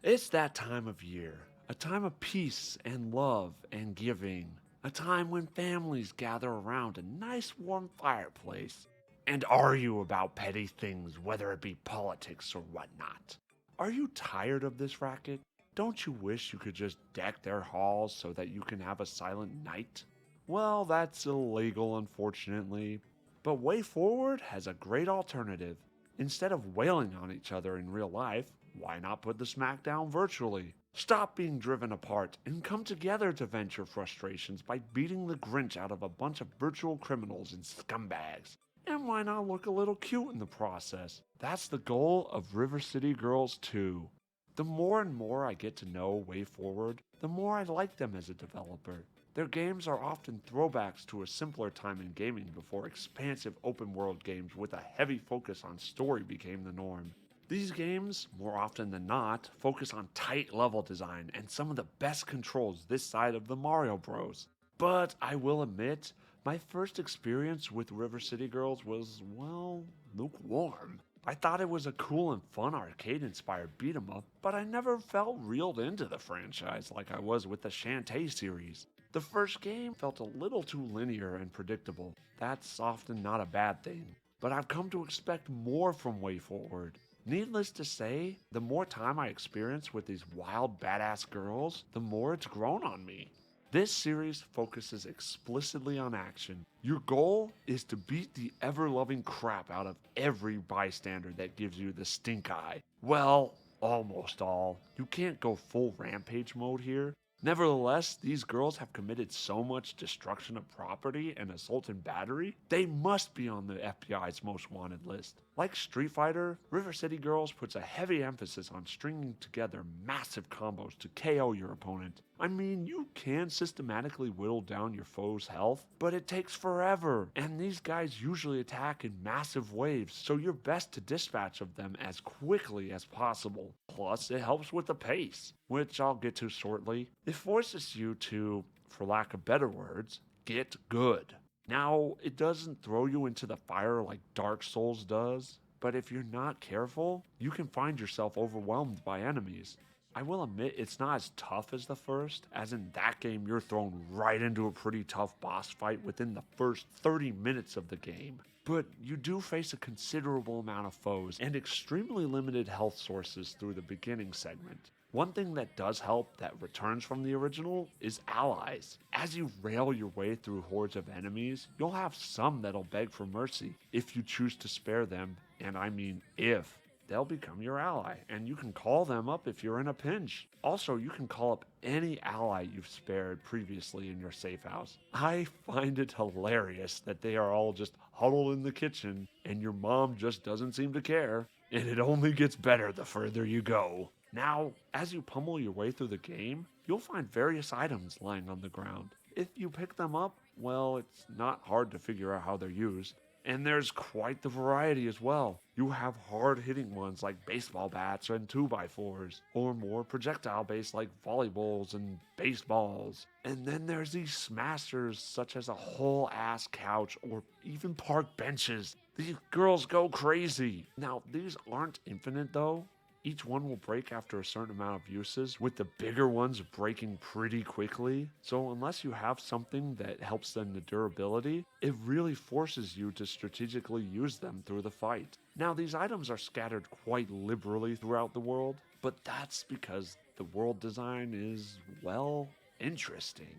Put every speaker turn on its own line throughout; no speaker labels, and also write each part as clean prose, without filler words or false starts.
It's that time of year, a time of peace and love and giving, a time when families gather around a nice warm fireplace and argue about petty things, whether it be politics or whatnot. Are you tired of this racket? Don't you wish you could just deck their halls so that you can have a silent night? Well, that's illegal, unfortunately. But Way Forward has a great alternative. Instead of wailing on each other in real life, why not put the smackdown virtually? Stop being driven apart and come together to vent your frustrations by beating the Grinch out of a bunch of virtual criminals and scumbags. And why not look a little cute in the process? That's the goal of River City Girls 2. The more and more I get to know Way Forward, the more I like them as a developer. Their games are often throwbacks to a simpler time in gaming before expansive open world games with a heavy focus on story became the norm. These games, more often than not, focus on tight level design and some of the best controls this side of the Mario Bros. But I will admit, my first experience with River City Girls was, well, lukewarm. I thought it was a cool and fun arcade inspired beat 'em up, but I never felt reeled into the franchise like I was with the Shantae series. The first game felt a little too linear and predictable. That's often not a bad thing, but I've come to expect more from Way Forward. Needless to say, the more time I experience with these wild badass girls, the more it's grown on me. This series focuses explicitly on action. Your goal is to beat the ever loving crap out of every bystander that gives you the stink eye. Well, almost all. You can't go full rampage mode here. Nevertheless, these girls have committed so much destruction of property and assault and battery, they must be on the FBI's most wanted list. Like Street Fighter, River City Girls puts a heavy emphasis on stringing together massive combos to KO your opponent. I mean, you can systematically whittle down your foe's health, but it takes forever, and these guys usually attack in massive waves, so you're best to dispatch of them as quickly as possible. Plus, it helps with the pace, which I'll get to shortly. It forces you to, for lack of better words, get good. Now, it doesn't throw you into the fire like Dark Souls does, but if you're not careful, you can find yourself overwhelmed by enemies. I will admit it's not as tough as the first, as in that game you're thrown right into a pretty tough boss fight within the first 30 minutes of the game. But you do face a considerable amount of foes and extremely limited health sources through the beginning segment. One thing that does help that returns from the original is allies. As you rail your way through hordes of enemies, you'll have some that'll beg for mercy if you choose to spare them, and I mean if. They'll become your ally, and you can call them up if you're in a pinch. Also, you can call up any ally you've spared previously in your safe house. I find it hilarious that they are all just huddled in the kitchen, and your mom just doesn't seem to care, and it only gets better the further you go. Now, as you pummel your way through the game, you'll find various items lying on the ground. If you pick them up, well, it's not hard to figure out how they're used. And there's quite the variety as well. You have hard-hitting ones like baseball bats and 2x4s, or more projectile-based like volleyballs and baseballs. And then there's these smashers such as a whole-ass couch or even park benches. These girls go crazy. Now, these aren't infinite though. Each one will break after a certain amount of uses, with the bigger ones breaking pretty quickly. So unless you have something that helps them the durability, it really forces you to strategically use them through the fight. Now these items are scattered quite liberally throughout the world, but that's because the world design is, well, interesting.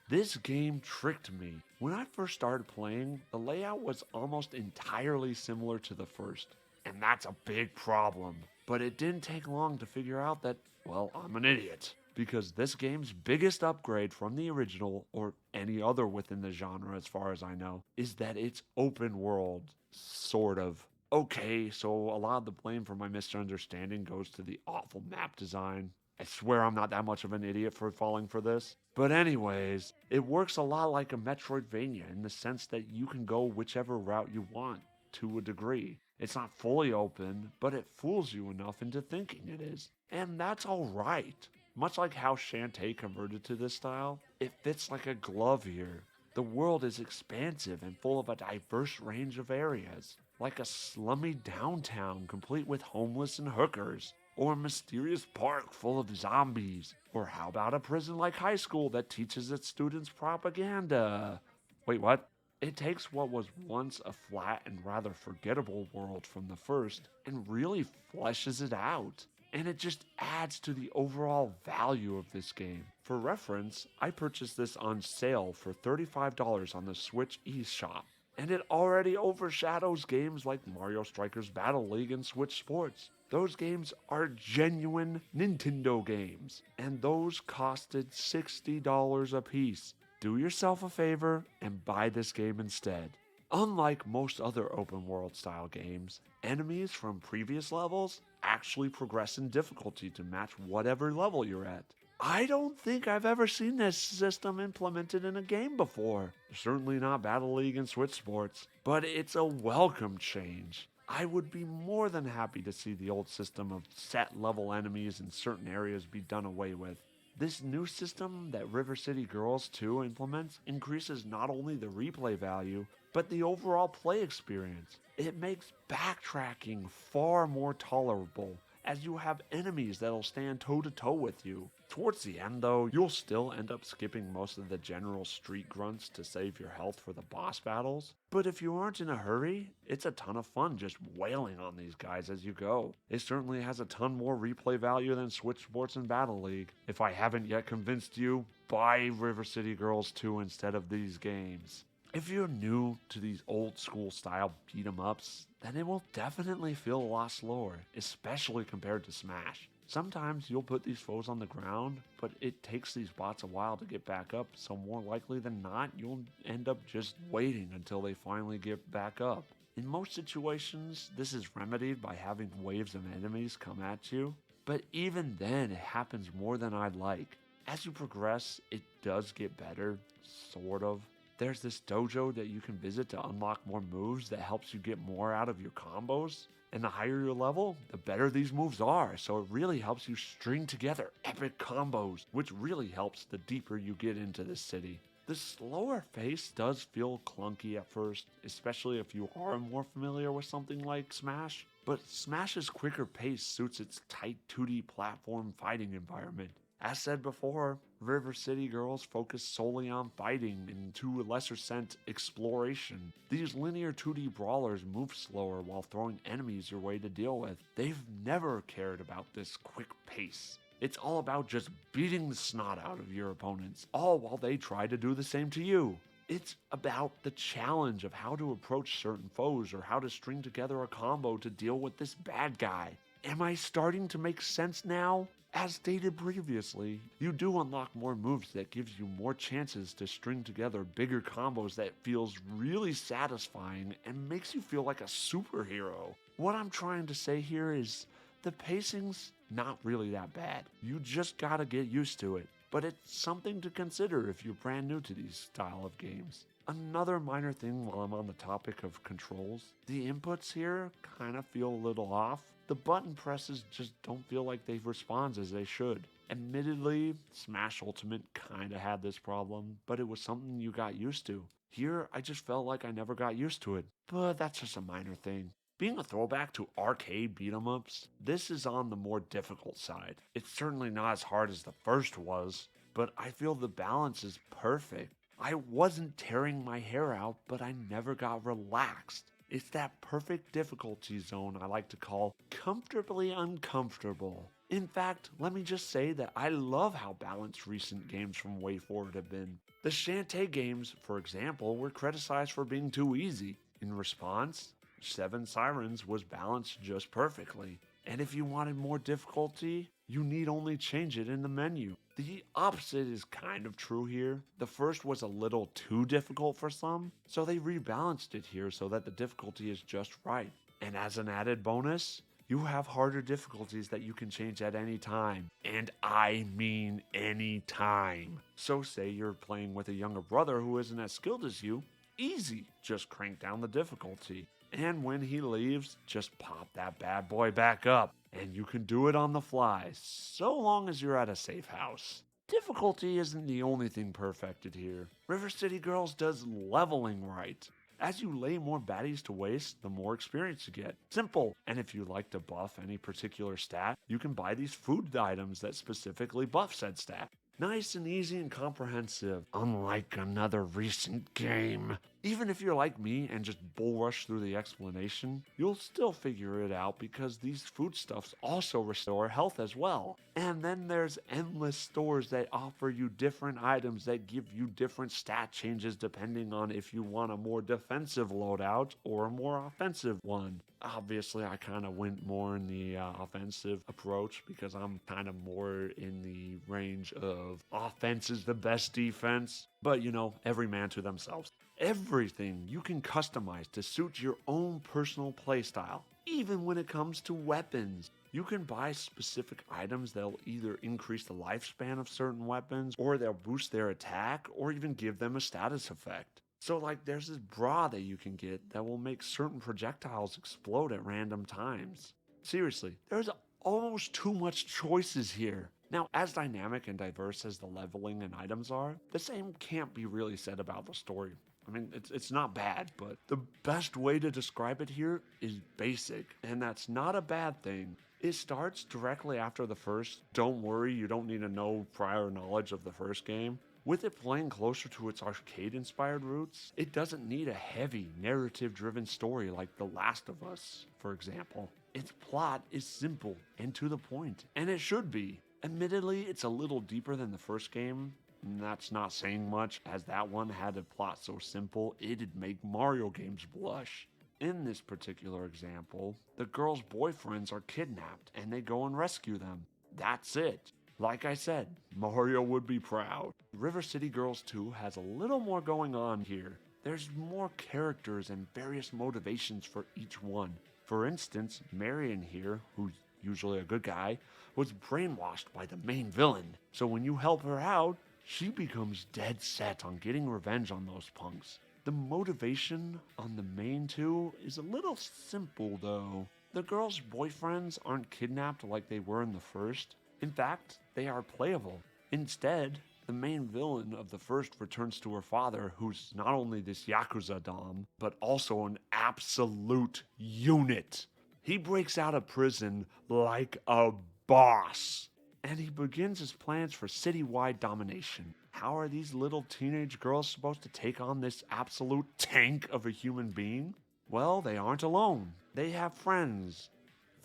This game tricked me. When I first started playing, the layout was almost entirely similar to the first, and that's a big problem. But it didn't take long to figure out that, well, I'm an idiot. Because this game's biggest upgrade from the original, or any other within the genre as far as I know, is that it's open world, sort of. Okay, so a lot of the blame for my misunderstanding goes to the awful map design. I swear I'm not that much of an idiot for falling for this. But anyways, it works a lot like a Metroidvania in the sense that you can go whichever route you want, to a degree. It's not fully open, but it fools you enough into thinking it is. And that's alright. Much like how Shantae converted to this style, it fits like a glove here. The world is expansive and full of a diverse range of areas, like a slummy downtown complete with homeless and hookers. Or a mysterious park full of zombies? Or how about a prison like high school that teaches its students propaganda? Wait, what? It takes what was once a flat and rather forgettable world from the first and really fleshes it out. And it just adds to the overall value of this game. For reference, I purchased this on sale for $35 on the Switch eShop, and it already overshadows games like Mario Strikers Battle League and Switch Sports. Those games are genuine Nintendo games, and those costed $60 a piece. Do yourself a favor and buy this game instead. Unlike most other open world style games, enemies from previous levels actually progress in difficulty to match whatever level you're at. I don't think I've ever seen this system implemented in a game before. Certainly not Battle League and Switch Sports, but it's a welcome change. I would be more than happy to see the old system of set level enemies in certain areas be done away with. This new system that River City Girls 2 implements increases not only the replay value, but the overall play experience. It makes backtracking far more tolerable, as you have enemies that'll stand toe to toe with you. Towards the end though, you'll still end up skipping most of the general street grunts to save your health for the boss battles, but if you aren't in a hurry, it's a ton of fun just wailing on these guys as you go. It certainly has a ton more replay value than Switch Sports and Battle League. If I haven't yet convinced you, buy River City Girls 2 instead of these games. If you're new to these old school style beat 'em ups, then it will definitely feel a lot slower, especially compared to Smash. Sometimes you'll put these foes on the ground, but it takes these bots a while to get back up, so more likely than not, you'll end up just waiting until they finally get back up. In most situations, this is remedied by having waves of enemies come at you, but even then it happens more than I'd like. As you progress, it does get better, sort of. There's this dojo that you can visit to unlock more moves that helps you get more out of your combos. And the higher your level, the better these moves are, so it really helps you string together epic combos, which really helps the deeper you get into this city. The slower pace does feel clunky at first, especially if you are more familiar with something like Smash, but Smash's quicker pace suits its tight 2D platform fighting environment. As said before, River City Girls focus solely on fighting and to a lesser extent exploration. These linear 2D brawlers move slower while throwing enemies your way to deal with. They've never cared about this quick pace. It's all about just beating the snot out of your opponents, all while they try to do the same to you. It's about the challenge of how to approach certain foes or how to string together a combo to deal with this bad guy. Am I starting to make sense now? As stated previously, you do unlock more moves that gives you more chances to string together bigger combos that feels really satisfying and makes you feel like a superhero. What I'm trying to say here is the pacing's not really that bad. You just gotta get used to it, but it's something to consider if you're brand new to these style of games. Another minor thing while I'm on the topic of controls, the inputs here kind of feel a little off. The button presses just don't feel like they respond as they should. Admittedly, Smash Ultimate kinda had this problem, but it was something you got used to. Here, I just felt like I never got used to it, but that's just a minor thing. Being a throwback to arcade beat-em-ups, this is on the more difficult side. It's certainly not as hard as the first was, but I feel the balance is perfect. I wasn't tearing my hair out, but I never got relaxed. It's that perfect difficulty zone I like to call comfortably uncomfortable. In fact, let me just say that I love how balanced recent games from WayForward have been. The Shantae games, for example, were criticized for being too easy. In response, Seven Sirens was balanced just perfectly. And if you wanted more difficulty, you need only change it in the menu. The opposite is kind of true here. The first was a little too difficult for some, so they rebalanced it here so that the difficulty is just right. And as an added bonus, you have harder difficulties that you can change at any time. And I mean any time. So say you're playing with a younger brother who isn't as skilled as you, easy, just crank down the difficulty. And when he leaves, just pop that bad boy back up. And you can do it on the fly, so long as you're at a safe house. Difficulty isn't the only thing perfected here. River City Girls does leveling right. As you lay more baddies to waste, the more experience you get. Simple. And if you like to buff any particular stat, you can buy these food items that specifically buff said stat. Nice and easy and comprehensive, unlike another recent game. Even if you're like me and just bull rush through the explanation, you'll still figure it out because these foodstuffs also restore health as well. And then there's endless stores that offer you different items that give you different stat changes depending on if you want a more defensive loadout or a more offensive one. Obviously, I kind of went more in the offensive approach because I'm kind of more in the range of offense is the best defense. But every man to themselves. Everything you can customize to suit your own personal playstyle, even when it comes to weapons. You can buy specific items that'll either increase the lifespan of certain weapons, or they'll boost their attack, or even give them a status effect. So there's this bra that you can get that will make certain projectiles explode at random times. Seriously, there's almost too much choices here. Now, as dynamic and diverse as the leveling and items are, the same can't be really said about the story. I mean, it's not bad, but the best way to describe it here is basic, and that's not a bad thing. It starts directly after the first. Don't worry, you don't need to know prior knowledge of the first game. With it playing closer to its arcade-inspired roots, it doesn't need a heavy, narrative-driven story like The Last of Us, for example. Its plot is simple and to the point, and it should be. Admittedly, it's a little deeper than the first game, and that's not saying much, as that one had a plot so simple it'd make Mario games blush. In this particular example, the girls' boyfriends are kidnapped and they go and rescue them. That's it. Like I said, Mario would be proud. River City Girls 2 has a little more going on here. There's more characters and various motivations for each one. For instance, Marion here, who's usually a good guy, was brainwashed by the main villain. So when you help her out, she becomes dead set on getting revenge on those punks. The motivation on the main two is a little simple though. The girls' boyfriends aren't kidnapped like they were in the first. In fact, they are playable. Instead, the main villain of the first returns to her father, who's not only this Yakuza dom, but also an absolute unit. He breaks out of prison like a boss, and he begins his plans for citywide domination. How are these little teenage girls supposed to take on this absolute tank of a human being? Well, they aren't alone. They have friends.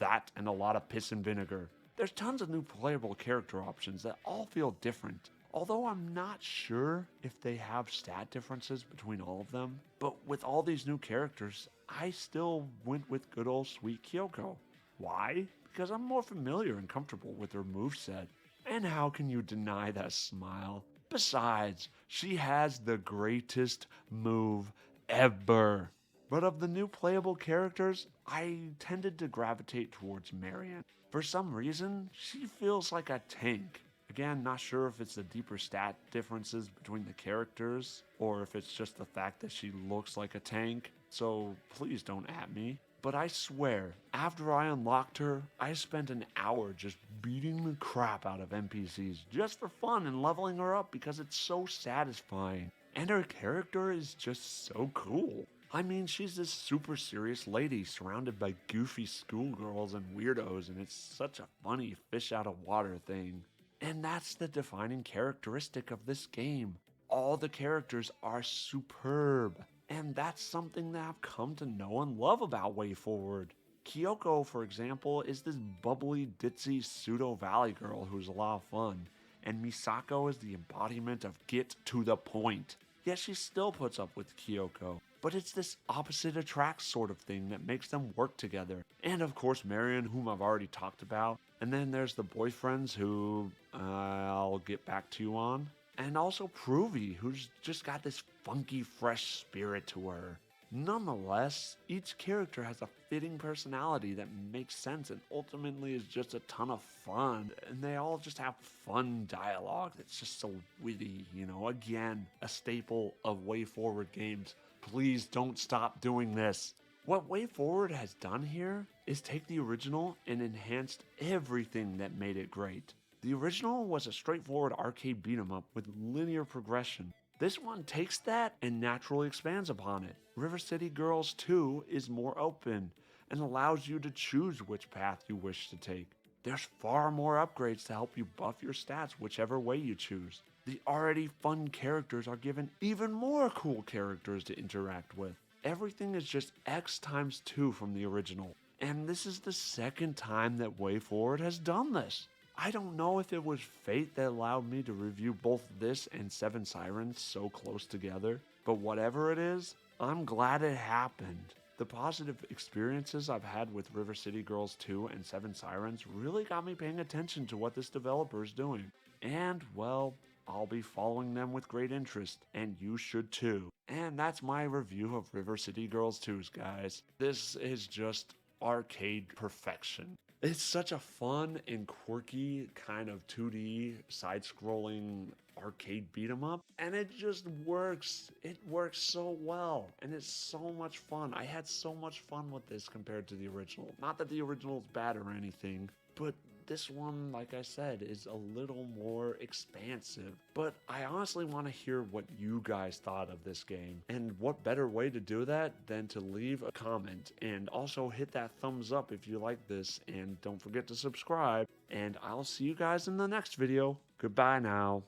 That and a lot of piss and vinegar. There's tons of new playable character options that all feel different. Although I'm not sure if they have stat differences between all of them, but with all these new characters, I still went with good old sweet Kyoko. Why? Because I'm more familiar and comfortable with her moveset. And how can you deny that smile? Besides, she has the greatest move ever. But of the new playable characters, I tended to gravitate towards Marion. For some reason, she feels like a tank. Again, not sure if it's the deeper stat differences between the characters, or if it's just the fact that she looks like a tank, so please don't at me. But I swear, after I unlocked her, I spent an hour just beating the crap out of NPCs just for fun and leveling her up because it's so satisfying. And her character is just so cool. I mean, she's this super serious lady surrounded by goofy schoolgirls and weirdos, and it's such a funny fish out of water thing. And that's the defining characteristic of this game. All the characters are superb. And that's something that I've come to know and love about WayForward. Kyoko, for example, is this bubbly, ditzy pseudo-valley girl who's a lot of fun. And Misako is the embodiment of get to the point. Yes, she still puts up with Kyoko, but it's this opposite attracts sort of thing that makes them work together. And of course Marion, whom I've already talked about. And then there's the boyfriends who I'll get back to you on. And also Pruvy, who's just got this funky, fresh spirit to her. Nonetheless, each character has a fitting personality that makes sense and ultimately is just a ton of fun. And they all just have fun dialogue that's just so witty, again, a staple of WayForward games. Please don't stop doing this. What WayForward has done here is take the original and enhanced everything that made it great. The original was a straightforward arcade beat-em-up with linear progression. This one takes that and naturally expands upon it. River City Girls 2 is more open and allows you to choose which path you wish to take. There's far more upgrades to help you buff your stats whichever way you choose. The already fun characters are given even more cool characters to interact with. Everything is just X times 2 from the original, and this is the second time that WayForward has done this. I don't know if it was fate that allowed me to review both this and Seven Sirens so close together, but whatever it is, I'm glad it happened. The positive experiences I've had with River City Girls 2 and Seven Sirens really got me paying attention to what this developer is doing. And, well, I'll be following them with great interest, and you should too. And that's my review of River City Girls 2's, guys. This is just arcade perfection. It's such a fun and quirky kind of 2D side-scrolling arcade beat 'em up, and it just works. It works so well, and it's so much fun. I had so much fun with this compared to the original. Not that the original is bad or anything, but this one, like I said, is a little more expansive. But I honestly want to hear what you guys thought of this game. And what better way to do that than to leave a comment. And also hit that thumbs up if you like this. And don't forget to subscribe. And I'll see you guys in the next video. Goodbye now.